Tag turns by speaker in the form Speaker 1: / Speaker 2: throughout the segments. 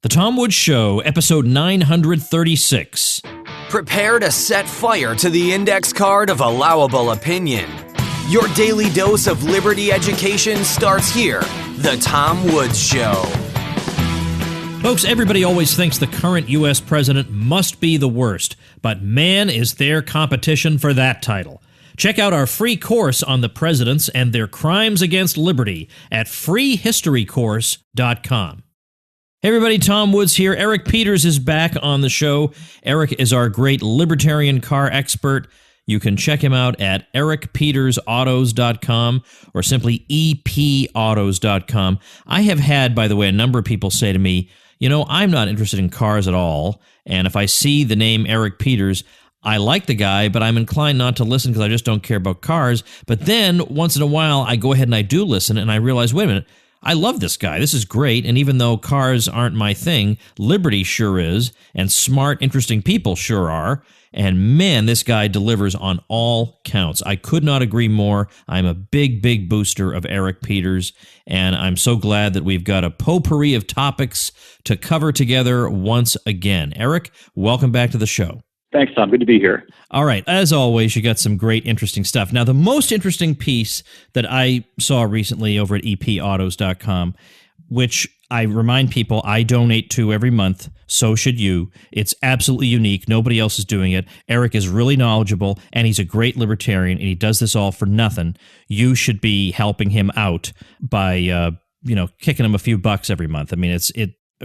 Speaker 1: The Tom Woods Show, episode 936.
Speaker 2: Prepare to set fire to the index card of allowable opinion. Your daily dose of liberty education starts here. The Tom Woods Show.
Speaker 1: Folks, everybody always thinks the current U.S. president must be the worst, but man, is there competition for that title. Check out our free course on the presidents and their crimes against liberty at freehistorycourse.com. Hey everybody, Tom Woods here. Eric Peters is back on the show. Eric is our great libertarian car expert. You can check him out at ericpetersautos.com or simply epautos.com. I have had, by the way, a number of people say to me, you know, I'm not interested in cars at all, and if I see the name Eric Peters, I like the guy, but I'm inclined not to listen because I just don't care about cars. But then, once in a while, I go ahead and I do listen, and I realize, wait a minute, I love this guy. This is great. And even though cars aren't my thing, liberty sure is, and smart, interesting people sure are. And man, this guy delivers on all counts. I could not agree more. I'm a big, big booster of Eric Peters, and I'm so glad that we've got a potpourri of topics to cover together once again. Eric, welcome back to the show.
Speaker 3: Thanks, Tom. Good to be here.
Speaker 1: All right. As always, you got some great, interesting stuff. Now, the most interesting piece that I saw recently over at epautos.com, which I remind people I donate to every month, so should you. It's absolutely unique. Nobody else is doing it. Eric is really knowledgeable, and he's a great libertarian, and he does this all for nothing. You should be helping him out by, kicking him a few bucks every month. I mean,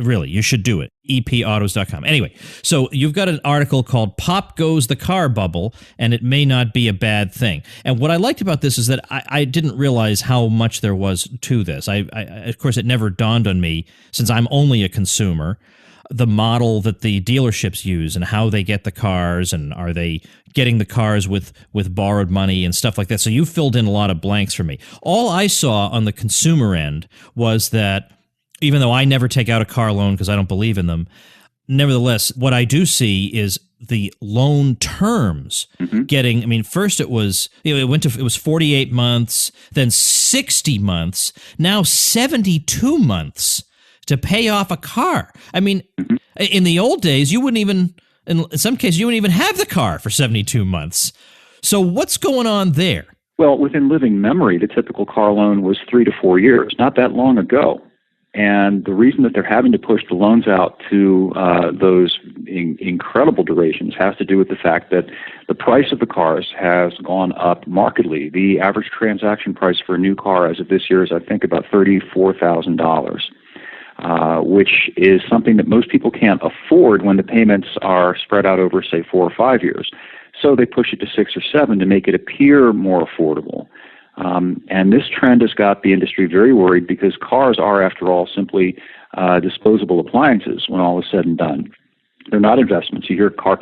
Speaker 1: really, you should do it. epautos.com. Anyway, so you've got an article called Pop Goes the Car Bubble, and it may not be a bad thing. And what I liked about this is that I didn't realize how much there was to this. Of course, it never dawned on me, since I'm only a consumer, the model that the dealerships use and how they get the cars, and are they getting the cars with borrowed money and stuff like that. So you filled in a lot of blanks for me. All I saw on the consumer end was that even though I never take out a car loan because I don't believe in them, nevertheless, what I do see is the loan terms getting, I mean, first it was 48 months, then 60 months, now 72 months to pay off a car. I mean, in the old days, you wouldn't even, in some cases, you wouldn't even have the car for 72 months. So what's going on there?
Speaker 3: Well, within living memory, the typical car loan was 3 to 4 years, not that long ago. And the reason that they're having to push the loans out to those incredible durations has to do with the fact that the price of the cars has gone up markedly. The average transaction price for a new car as of this year is, I think, about $34,000, which is something that most people can't afford when the payments are spread out over, say, 4 or 5 years. So they push it to 6 or 7 to make it appear more affordable. And this trend has got the industry very worried because cars are, after all, simply disposable appliances when all is said and done. They're not investments. You hear car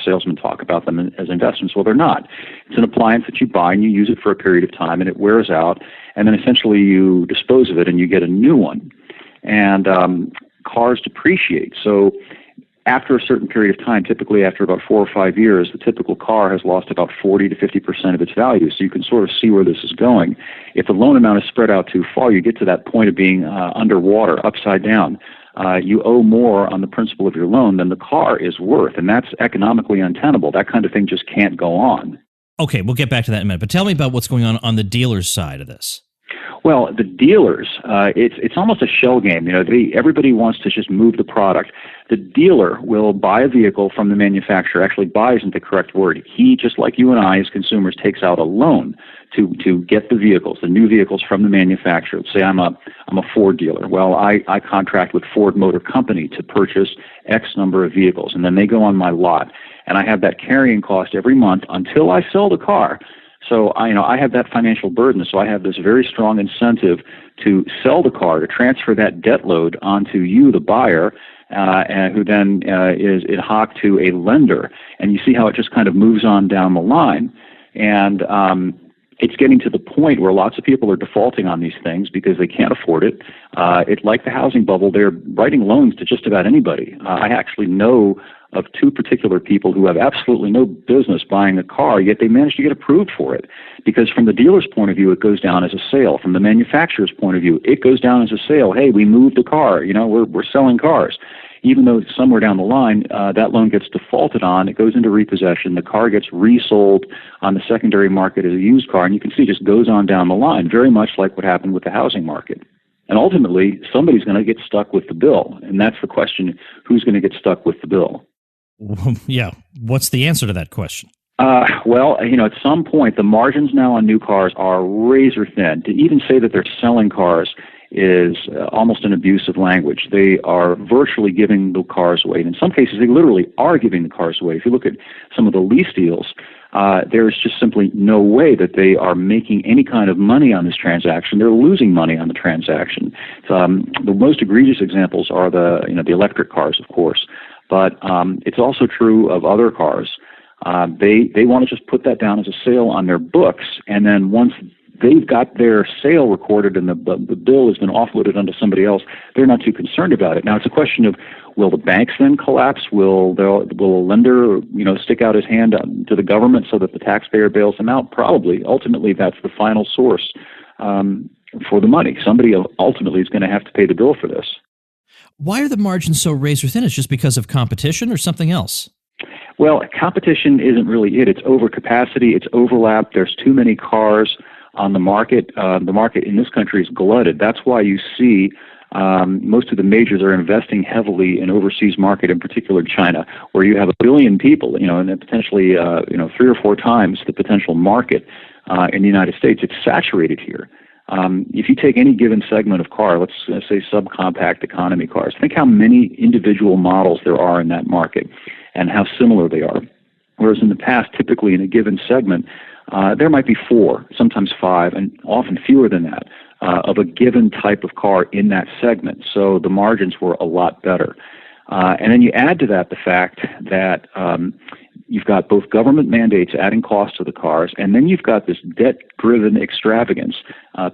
Speaker 3: salesmen talk about them as investments. Well, they're not. It's an appliance that you buy and you use it for a period of time and it wears out, and then essentially you dispose of it and you get a new one. And cars depreciate. So after a certain period of time, typically after about 4 or 5 years, the typical car has lost about 40 to 50% of its value. So you can sort of see where this is going. If the loan amount is spread out too far, you get to that point of being underwater, upside down. You owe more on the principal of your loan than the car is worth, and that's economically untenable. That kind of thing just can't go on.
Speaker 1: Okay, we'll get back to that in a minute. But tell me about what's going on the dealer's side of this.
Speaker 3: Well, the dealers, it's almost a shell game. Everybody wants to just move the product. The dealer will buy a vehicle from the manufacturer. Actually, buy isn't the correct word. He, just like you and I as consumers, takes out a loan to get the vehicles, the new vehicles from the manufacturer. Let's say I'm a Ford dealer. Well, I contract with Ford Motor Company to purchase X number of vehicles, and then they go on my lot, and I have that carrying cost every month until I sell the car. So I have that financial burden, so I have this very strong incentive to sell the car, to transfer that debt load onto you, the buyer, and who then is in hock to a lender. And you see how it just kind of moves on down the line. And it's getting to the point where lots of people are defaulting on these things because they can't afford it. It's like the housing bubble. They're writing loans to just about anybody. I actually know of two particular people who have absolutely no business buying a car, yet they managed to get approved for it. Because from the dealer's point of view, it goes down as a sale. From the manufacturer's point of view, it goes down as a sale. Hey, we moved a car. We're selling cars. Even though somewhere down the line, that loan gets defaulted on, it goes into repossession, the car gets resold on the secondary market as a used car, and you can see it just goes on down the line, very much like what happened with the housing market. And ultimately, somebody's going to get stuck with the bill, and that's the question, who's going to get stuck with the bill?
Speaker 1: Yeah. What's the answer to that question?
Speaker 3: Well, at some point, the margins now on new cars are razor thin. To even say that they're selling cars is almost an abusive language. They are virtually giving the cars away. And in some cases, they literally are giving the cars away. If you look at some of the lease deals, there's just simply no way that they are making any kind of money on this transaction. They're losing money on the transaction. The most egregious examples are the electric cars, of course, but it's also true of other cars. They want to just put that down as a sale on their books, and then once they've got their sale recorded and the bill has been offloaded onto somebody else, they're not too concerned about it. Now, it's a question of, will the banks then collapse? Will a lender, stick out his hand to the government so that the taxpayer bails them out? Probably. Ultimately, that's the final source for the money. Somebody ultimately is going to have to pay the bill for this.
Speaker 1: Why are the margins so razor thin? It's just because of competition or something else?
Speaker 3: Well, competition isn't really it. It's overcapacity. It's overlap. There's too many cars on the market. The market in this country is glutted. That's why you see most of the majors are investing heavily in overseas market, in particular China, where you have 1 billion people, and then potentially 3 or 4 times the potential market in the United States. It's saturated here. If you take any given segment of car, let's say subcompact economy cars, think how many individual models there are in that market and how similar they are. Whereas in the past, typically in a given segment, there might be 4, sometimes 5, and often fewer than that, of a given type of car in that segment. So the margins were a lot better. And then you add to that the fact that you've got both government mandates adding cost to the cars, and then you've got this debt-driven extravagance.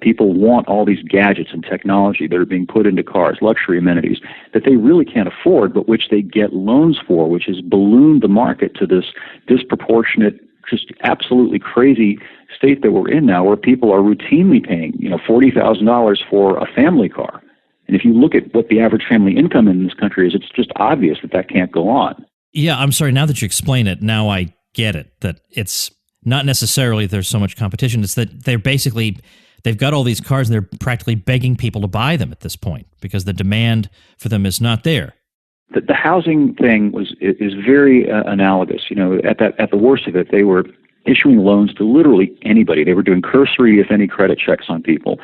Speaker 3: People want all these gadgets and technology that are being put into cars, luxury amenities, that they really can't afford, but which they get loans for, which has ballooned the market to this disproportionate, just absolutely crazy state that we're in now, where people are routinely paying, $40,000 for a family car. And if you look at what the average family income in this country is, it's just obvious that can't go on.
Speaker 1: Yeah, I'm sorry. Now that you explain it, now I get it. That it's not necessarily there's so much competition. It's that they've got all these cars and they're practically begging people to buy them at this point because the demand for them is not there.
Speaker 3: The housing thing is very analogous. At the worst of it, they were issuing loans to literally anybody. They were doing cursory, if any, credit checks on people.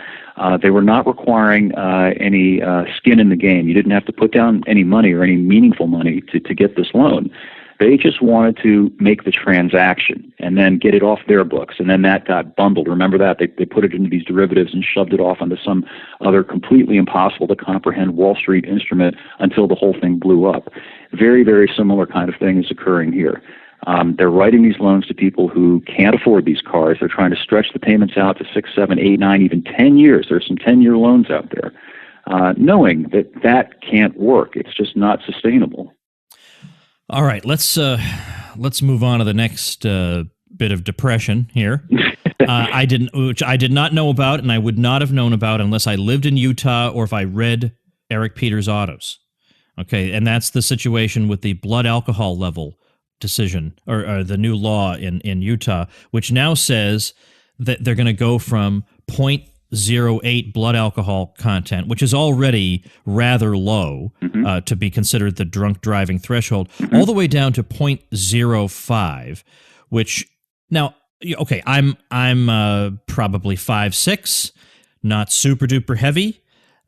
Speaker 3: They were not requiring any skin in the game. You didn't have to put down any money or any meaningful money to get this loan. They just wanted to make the transaction and then get it off their books. And then that got bundled. Remember that? They put it into these derivatives and shoved it off onto some other completely impossible to comprehend Wall Street instrument until the whole thing blew up. Very, very similar kind of thing is occurring here. They're writing these loans to people who can't afford these cars. They're trying to stretch the payments out to 6, 7, 8, 9, even 10 years. There's some 10-year loans out there, knowing that can't work. It's just not sustainable.
Speaker 1: All right, let's move on to the next bit of depression here. Which I did not know about, and I would not have known about unless I lived in Utah or if I read Eric Peters' Autos. Okay, and that's the situation with the blood alcohol level decision or the new law in Utah, which now says that they're going to go from 0.08 blood alcohol content, which is already rather low to be considered the drunk driving threshold, all the way down to 0.05, which now, okay, I'm probably 5'6", not super duper heavy.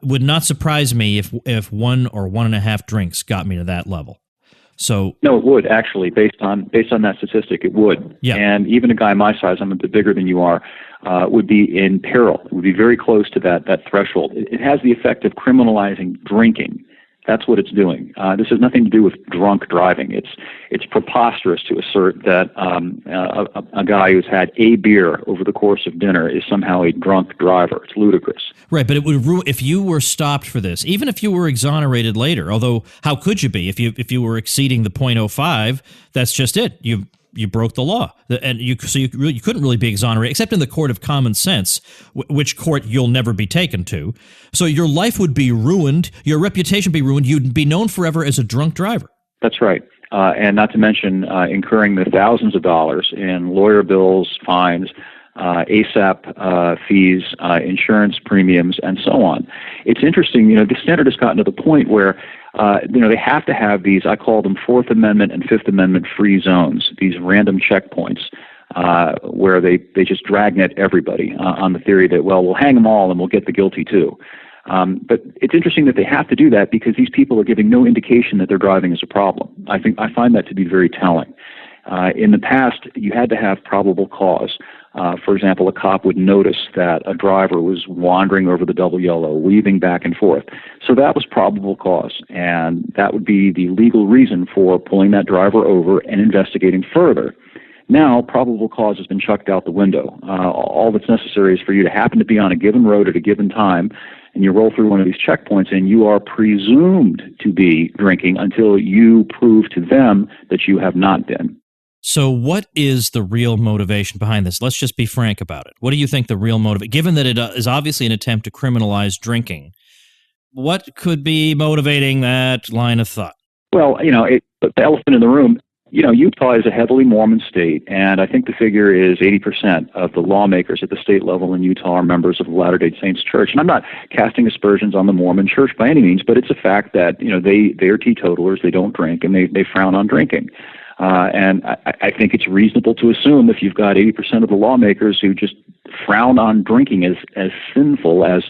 Speaker 1: Would not surprise me if 1 or 1.5 drinks got me to that level. So
Speaker 3: no, it would actually, based on that statistic, it would.
Speaker 1: Yeah.
Speaker 3: And even a guy my size, I'm a bit bigger than you are, would be in peril. It would be very close to that threshold. It has the effect of criminalizing drinking. That's what it's doing. This has nothing to do with drunk driving. It's preposterous to assert that a guy who's had a beer over the course of dinner is somehow a drunk driver. It's ludicrous.
Speaker 1: Right, but it would if you were stopped for this, even if you were exonerated later. Although, how could you be if you were exceeding the .05? That's just it. You broke the law, and you couldn't really be exonerated, except in the court of common sense, which court you'll never be taken to. So your life would be ruined, your reputation would be ruined. You'd be known forever as a drunk driver.
Speaker 3: That's right, and not to mention incurring the thousands of dollars in lawyer bills, fines, ASAP fees, insurance premiums, and so on. It's interesting, the standard has gotten to the point where they have to have these, I call them Fourth Amendment and Fifth Amendment free zones, these random checkpoints where they just dragnet everybody on the theory that, well, we'll hang them all and we'll get the guilty too. But it's interesting that they have to do that because these people are giving no indication that their driving is a problem. I find that to be very telling. In the past, you had to have probable cause. For example, a cop would notice that a driver was wandering over the double yellow, weaving back and forth. So that was probable cause, and that would be the legal reason for pulling that driver over and investigating further. Now, probable cause has been chucked out the window. All that's necessary is for you to happen to be on a given road at a given time, and you roll through one of these checkpoints, and you are presumed to be drinking until you prove to them that you have not been.
Speaker 1: So what is the real motivation behind this? Let's just be frank about it. What do you think the real motivation, given that it is obviously an attempt to criminalize drinking, what could be motivating that line of thought?
Speaker 3: Well, the elephant in the room, Utah is a heavily Mormon state, and I think the figure is 80% of the lawmakers at the state level in Utah are members of the Latter-day Saints Church. And I'm not casting aspersions on the Mormon Church by any means, but it's a fact that, they are teetotalers, they don't drink, and they frown on drinking. And I think it's reasonable to assume if you've got 80% of the lawmakers who just frown on drinking as sinful as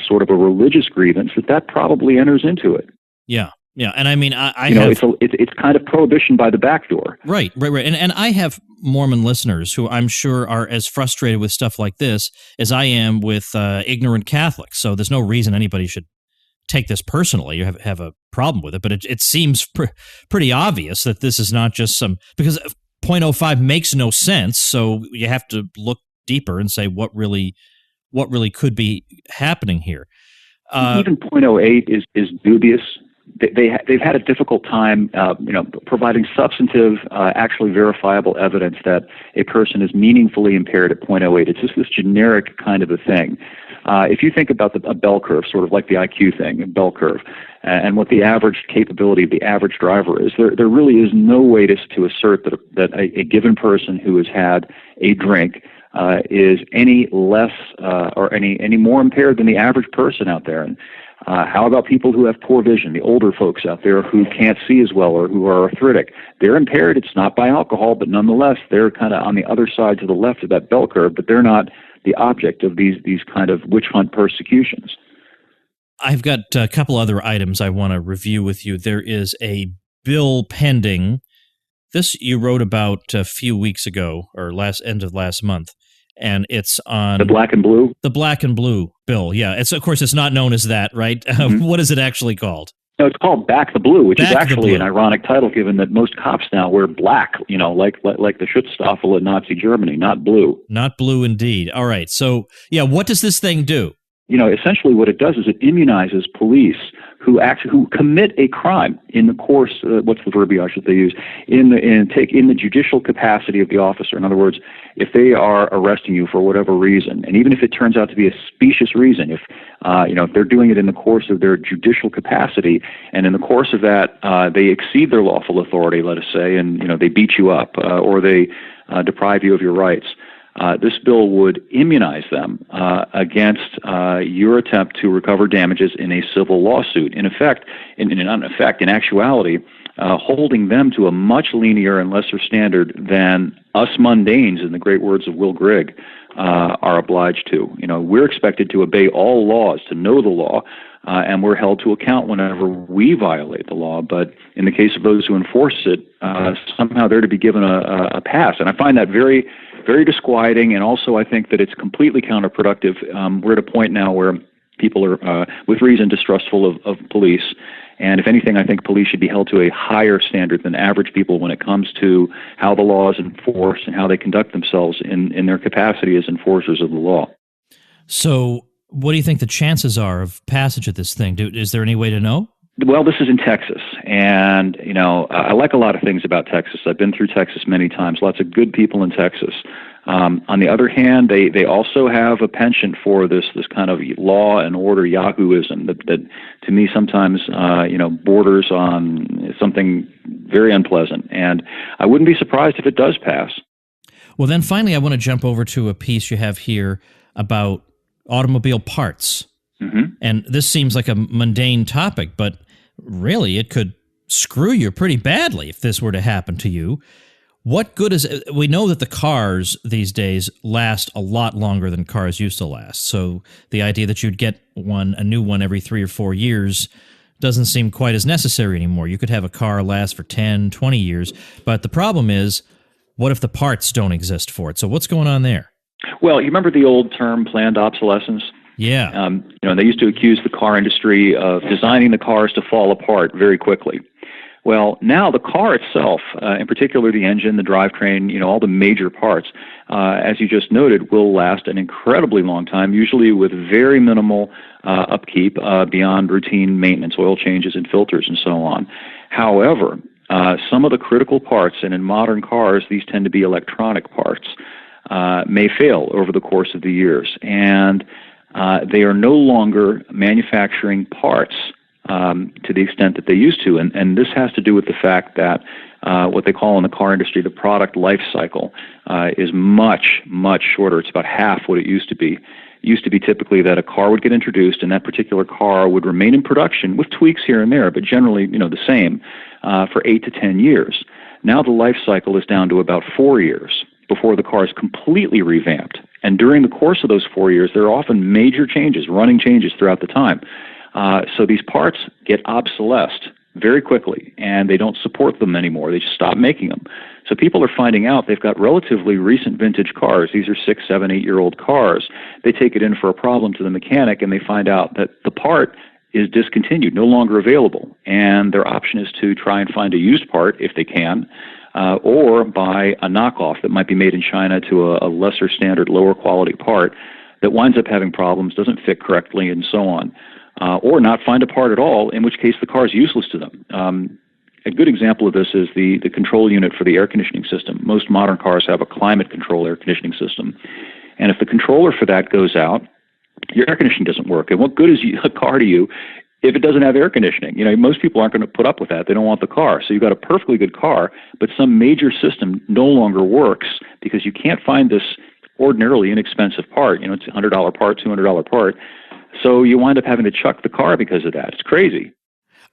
Speaker 3: sort of a religious grievance, that probably enters into it.
Speaker 1: Yeah. Yeah, and I mean,
Speaker 3: it's kind of prohibition by the back door.
Speaker 1: Right. And I have Mormon listeners who I'm sure are as frustrated with stuff like this as I am with ignorant Catholics. So there's no reason anybody should take this personally. You have a problem with it, but it seems pretty obvious that this is not just because .05 makes no sense. So you have to look deeper and say what really could be happening here.
Speaker 3: Even .08 is dubious. They've had a difficult time, providing substantive, actually verifiable evidence that a person is meaningfully impaired at .08. It's just this generic kind of a thing. If you think about a bell curve, sort of like the IQ thing, a bell curve, and what the average capability of the average driver is, there really is no way to assert that a given person who has had a drink is any less or any more impaired than the average person out there. And how about people who have poor vision, the older folks out there who can't see as well or who are arthritic? They're impaired. It's not by alcohol, but nonetheless, they're kind of on the other side to the left of that bell curve, but they're not the object of these kind of witch hunt persecutions.
Speaker 1: I've got a couple other items I want to review with you. There is a bill pending. This you wrote about a few weeks ago or end of last month. And it's on
Speaker 3: the black and blue?
Speaker 1: The black and blue bill, yeah. Of course, it's not known as that, right?
Speaker 3: Mm-hmm.
Speaker 1: What is it actually called?
Speaker 3: No, it's called Back the Blue, which is actually an ironic title given that most cops now wear black, like the Schutzstaffel in Nazi Germany, not blue.
Speaker 1: Not blue indeed. All right. So, yeah, what does this thing do?
Speaker 3: Essentially what it does is it immunizes police who commit a crime in the course, what's the verbiage that they use, in the judicial capacity of the officer. In other words, if they are arresting you for whatever reason, and even if it turns out to be a specious reason, if they're doing it in the course of their judicial capacity, and in the course of that they exceed their lawful authority, let us say, and they beat you up or they deprive you of your rights. This bill would immunize them against your attempt to recover damages in a civil lawsuit. In actuality, holding them to a much leaner and lesser standard than us mundanes, in the great words of Will Grigg, are obliged to. We're expected to obey all laws, to know the law, and we're held to account whenever we violate the law. But in the case of those who enforce it, somehow they're to be given a pass. And I find that very, very disquieting, and also I think that it's completely counterproductive. We're at a point now where People are, with reason, distrustful of police. And if anything, I think police should be held to a higher standard than average people when it comes to how the law is enforced and how they conduct themselves in their capacity as enforcers of the law.
Speaker 1: So what do you think the chances are of passage of this thing? Is there any way to know?
Speaker 3: Well, this is in Texas, and, I like a lot of things about Texas. I've been through Texas many times, lots of good people in Texas. On the other hand, they also have a penchant for this kind of law and order Yahooism that to me sometimes, borders on something very unpleasant. And I wouldn't be surprised if it does pass.
Speaker 1: Well, then finally, I want to jump over to a piece you have here about automobile parts. Mm-hmm. And this seems like a mundane topic, but really it could screw you pretty badly if this were to happen to you. What good is it? We know that the cars these days last a lot longer than cars used to last. So the idea that you'd get a new one every 3 or 4 years doesn't seem quite as necessary anymore. You could have a car last for 10, 20 years. But the problem is, what if the parts don't exist for it? So what's going on there?
Speaker 3: Well, you remember the old term planned obsolescence?
Speaker 1: Yeah.
Speaker 3: They used to accuse the car industry of designing the cars to fall apart very quickly. Well, now the car itself, in particular the engine, the drivetrain, all the major parts, as you just noted, will last an incredibly long time, usually with very minimal upkeep beyond routine maintenance, oil changes and filters and so on. However, some of the critical parts, and in modern cars these tend to be electronic parts, may fail over the course of the years. And they are no longer manufacturing parts to the extent that they used to. And this has to do with the fact that what they call in the car industry the product life cycle is much, much shorter. It's about half what it used to be. It used to be typically that a car would get introduced and that particular car would remain in production with tweaks here and there, but generally, the same for 8 to 10 years. Now the life cycle is down to about 4 years before the car is completely revamped. And during the course of those 4 years, there are often major changes, running changes throughout the time. So these parts get obsolesced very quickly, and they don't support them anymore. They just stop making them. So people are finding out they've got relatively recent vintage cars. These are 6, 7, 8-year-old cars. They take it in for a problem to the mechanic, and they find out that the part is discontinued, no longer available. And their option is to try and find a used part, if they can, or buy a knockoff that might be made in China to a lesser standard, lower quality part that winds up having problems, doesn't fit correctly, and so on. Or not find a part at all, in which case the car is useless to them. A good example of this is the control unit for the air conditioning system. Most modern cars have a climate control air conditioning system. And if the controller for that goes out, your air conditioning doesn't work. And what good is a car to you if it doesn't have air conditioning? Most people aren't going to put up with that. They don't want the car. So you've got a perfectly good car, but some major system no longer works because you can't find this ordinarily inexpensive part. It's a $100 part, $200 part. So you wind up having to chuck the car because of that. It's crazy.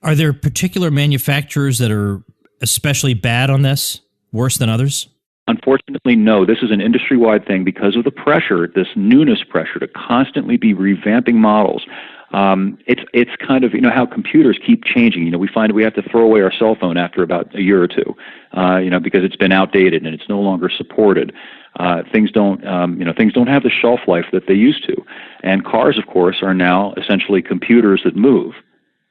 Speaker 1: Are there particular manufacturers that are especially bad on this, worse than others?
Speaker 3: Unfortunately, no. This is an industry-wide thing because of the pressure, this newness pressure to constantly be revamping models. It's kind of, how computers keep changing. We find we have to throw away our cell phone after about a year or two, because it's been outdated and it's no longer supported. Things don't have the shelf life that they used to. And cars, of course, are now essentially computers that move.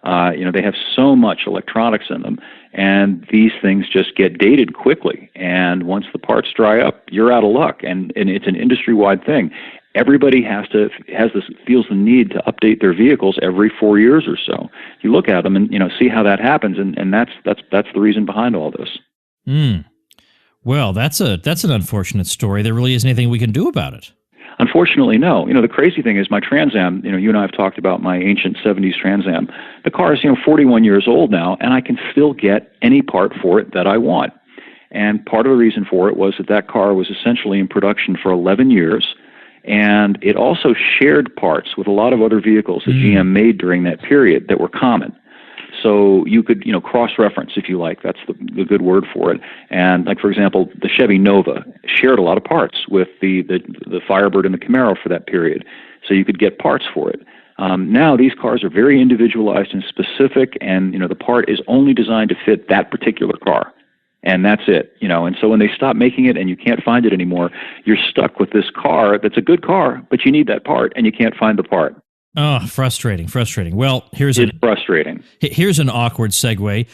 Speaker 3: They have so much electronics in them, and these things just get dated quickly. And once the parts dry up, you're out of luck. And it's an industry-wide thing. Everybody feels the need to update their vehicles every 4 years or so. You look at them and see how that happens, and that's the reason behind all this.
Speaker 1: Well, that's an unfortunate story. There really isn't anything we can do about it.
Speaker 3: Unfortunately, no. The crazy thing is my Trans Am, you and I have talked about my ancient 70s Trans Am. The car is, 41 years old now, and I can still get any part for it that I want. And part of the reason for it was that car was essentially in production for 11 years, and it also shared parts with a lot of other vehicles that GM made during that period that were common. So you could, cross-reference, if you like. That's the good word for it. And, for example, the Chevy Nova shared a lot of parts with the Firebird and the Camaro for that period. So you could get parts for it. Now these cars are very individualized and specific, and, the part is only designed to fit that particular car. And that's it, And so when they stop making it and you can't find it anymore, you're stuck with this car that's a good car, but you need that part, and you can't find the part.
Speaker 1: Oh, frustrating. Well,
Speaker 3: It's frustrating.
Speaker 1: here's an awkward segue.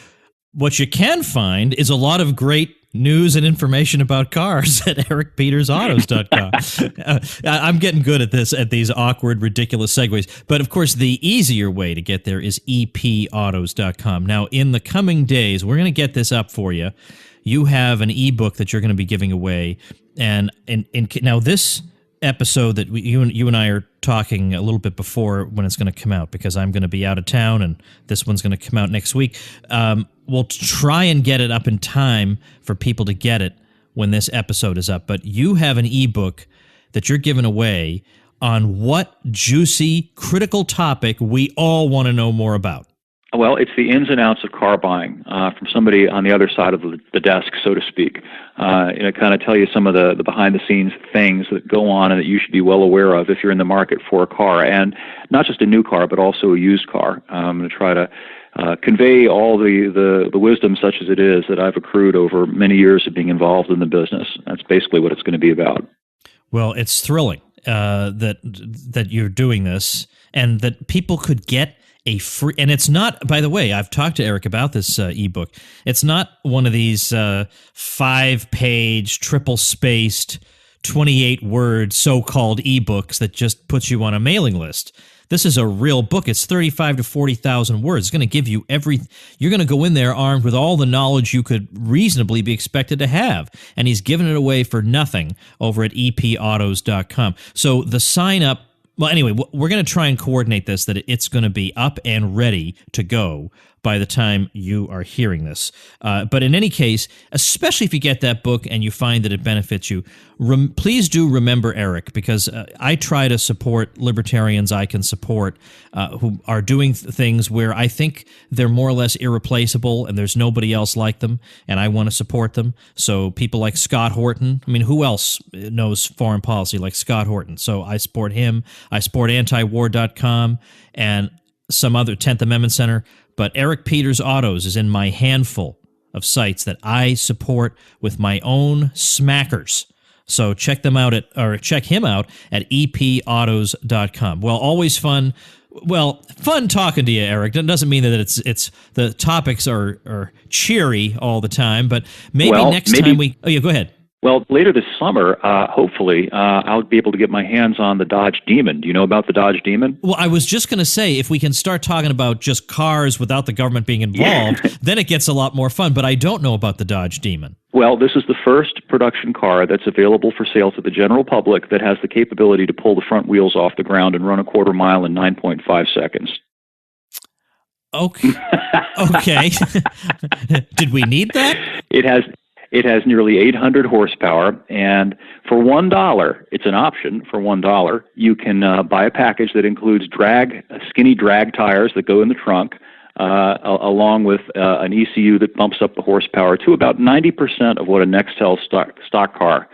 Speaker 1: What you can find is a lot of great news and information about cars at ericpetersautos.com. I'm getting good at these awkward, ridiculous segues. But of course, the easier way to get there is epautos.com. Now, in the coming days, we're going to get this up for you. You have an ebook that you're going to be giving away. And now this episode that you and I are talking a little bit before when it's going to come out, because I'm going to be out of town and this one's going to come out next week. We'll try and get it up in time for people to get it when this episode is up. But you have an ebook that you're giving away on what juicy, critical topic we all want to know more about.
Speaker 3: Well, it's the ins and outs of car buying from somebody on the other side of the desk, so to speak. Kind of tell you some of the behind-the-scenes things that go on and that you should be well aware of if you're in the market for a car, and not just a new car, but also a used car. I'm going to try to convey all the wisdom, such as it is, that I've accrued over many years of being involved in the business. That's basically what it's going to be about.
Speaker 1: Well, it's thrilling that you're doing this, and that people could get a free, and it's not, by the way, I've talked to Eric about this ebook. It's not one of these 5-page, triple-spaced, 28-word so-called ebooks that just puts you on a mailing list. This is a real book. It's 35 to 40,000 words. It's going to give you you're going to go in there armed with all the knowledge you could reasonably be expected to have. And he's giving it away for nothing over at epautos.com. So the sign up, well, anyway, we're going to try and coordinate this, that it's going to be up and ready to go by the time you are hearing this. But in any case, especially if you get that book and you find that it benefits you, please do remember Eric, because I try to support libertarians I can support who are doing things where I think they're more or less irreplaceable and there's nobody else like them, and I want to support them. So people like Scott Horton, I mean, who else knows foreign policy like Scott Horton? So I support him. I support antiwar.com and some other 10th Amendment Center. But Eric Peters Autos is in my handful of sites that I support with my own smackers. So check him out at epautos.com. Well, always fun. Well, fun talking to you, Eric. That doesn't mean that it's the topics are cheery all the time, but maybe next time we. Oh yeah, go ahead.
Speaker 3: Well, later this summer, hopefully, I'll be able to get my hands on the Dodge Demon. Do you know about the Dodge Demon?
Speaker 1: Well, I was just going to say, if we can start talking about just cars without the government being involved, then it gets a lot more fun. But I don't know about the Dodge Demon.
Speaker 3: Well, this is the first production car that's available for sale to the general public that has the capability to pull the front wheels off the ground and run a quarter mile in 9.5 seconds.
Speaker 1: Okay. Okay. Did we need that?
Speaker 3: It has nearly 800 horsepower, and for $1, it's an option. For $1, you can buy a package that includes skinny drag tires that go in the trunk, along with an ECU that bumps up the horsepower to about 90% of what a Nextel stock car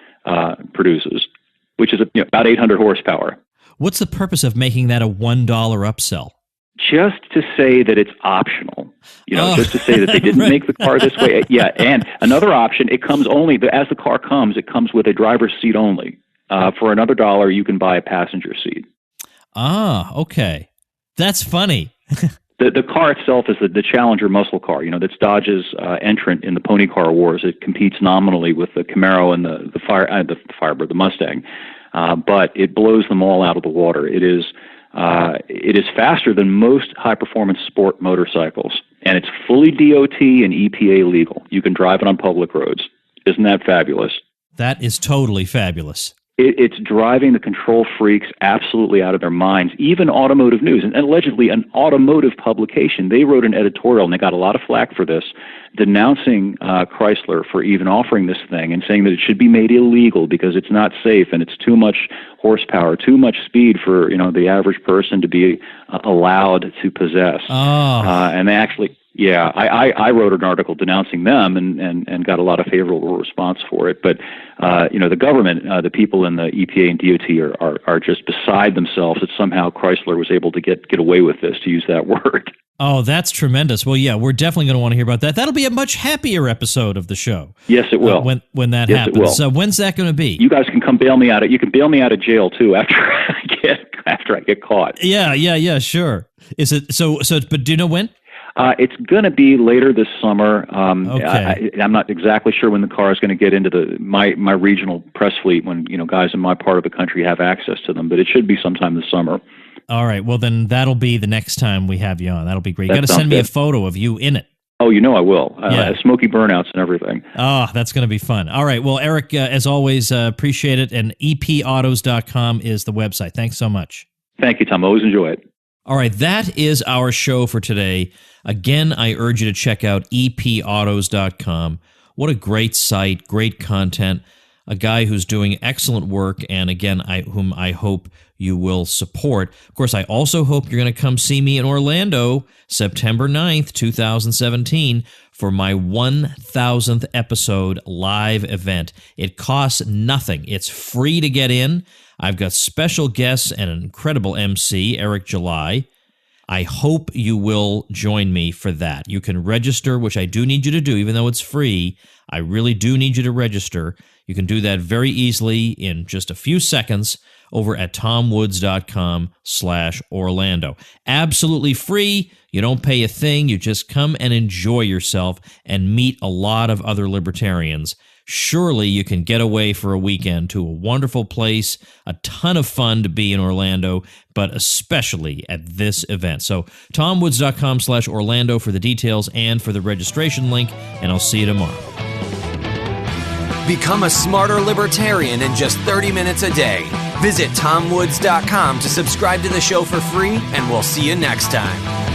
Speaker 3: produces, which is about 800 horsepower.
Speaker 1: What's the purpose of making that a $1 upsell?
Speaker 3: Just to say that it's optional, just to say that they didn't make the car this way. Yeah, and another option, it comes only, as the car comes, it comes with a driver's seat only. For another $1, you can buy a passenger seat.
Speaker 1: Ah, okay. That's funny.
Speaker 3: The car itself is the Challenger muscle car, that's Dodge's entrant in the pony car wars. It competes nominally with the Camaro and the Firebird, the Mustang, but it blows them all out of the water. It is faster than most high-performance sport motorcycles, and it's fully DOT and EPA legal. You can drive it on public roads. Isn't that fabulous?
Speaker 1: That is totally fabulous.
Speaker 3: It's driving the control freaks absolutely out of their minds. Even Automotive News, and allegedly an automotive publication, they wrote an editorial, and they got a lot of flack for this, denouncing Chrysler for even offering this thing and saying that it should be made illegal because it's not safe and it's too much horsepower, too much speed for the average person to be allowed to possess.
Speaker 1: Oh.
Speaker 3: And they actually... Yeah, I wrote an article denouncing them and got a lot of favorable response for it. But, the government, the people in the EPA and DOT are just beside themselves that somehow Chrysler was able to get away with this, to use that word.
Speaker 1: Oh, that's tremendous. Well, yeah, we're definitely going to want to hear about that. That'll be a much happier episode of the show.
Speaker 3: Yes, it will.
Speaker 1: When that happens. So when's that going to be?
Speaker 3: You guys can come bail me out. You can bail me out of jail, too, after I get after I get caught.
Speaker 1: Yeah, sure. Is it so? But do you know when?
Speaker 3: It's going to be later this summer.
Speaker 1: Okay.
Speaker 3: I'm not exactly sure when the car is going to get into my regional press fleet, when guys in my part of the country have access to them, but it should be sometime this summer.
Speaker 1: All right. Well, then that'll be the next time we have you on. That'll be great. You
Speaker 3: That
Speaker 1: got to
Speaker 3: sounds
Speaker 1: send me a
Speaker 3: good.
Speaker 1: photo of you in it.
Speaker 3: Oh, I will.
Speaker 1: Yeah.
Speaker 3: Smoky burnouts and everything.
Speaker 1: Oh, that's going to be fun. All right. Well, Eric, as always, appreciate it. And epautos.com is the website. Thanks so much.
Speaker 3: Thank you, Tom. Always enjoy it.
Speaker 1: All right. That is our show for today. Again, I urge you to check out epautos.com. What a great site, great content, a guy who's doing excellent work, and again, whom I hope you will support. Of course, I also hope you're going to come see me in Orlando, September 9th, 2017, for my 1000th episode live event. It costs nothing. It's free to get in. I've got special guests and an incredible MC, Eric July. I hope you will join me for that. You can register, which I do need you to do, even though it's free. I really do need you to register. You can do that very easily in just a few seconds over at tomwoods.com/Orlando. Absolutely free. You don't pay a thing. You just come and enjoy yourself and meet a lot of other libertarians. Surely you can get away for a weekend to a wonderful place, a ton of fun to be in Orlando, but especially at this event. So tomwoods.com/Orlando for the details and for the registration link, and I'll see you tomorrow.
Speaker 2: Become a smarter libertarian in just 30 minutes a day. Visit tomwoods.com to subscribe to the show for free, and we'll see you next time.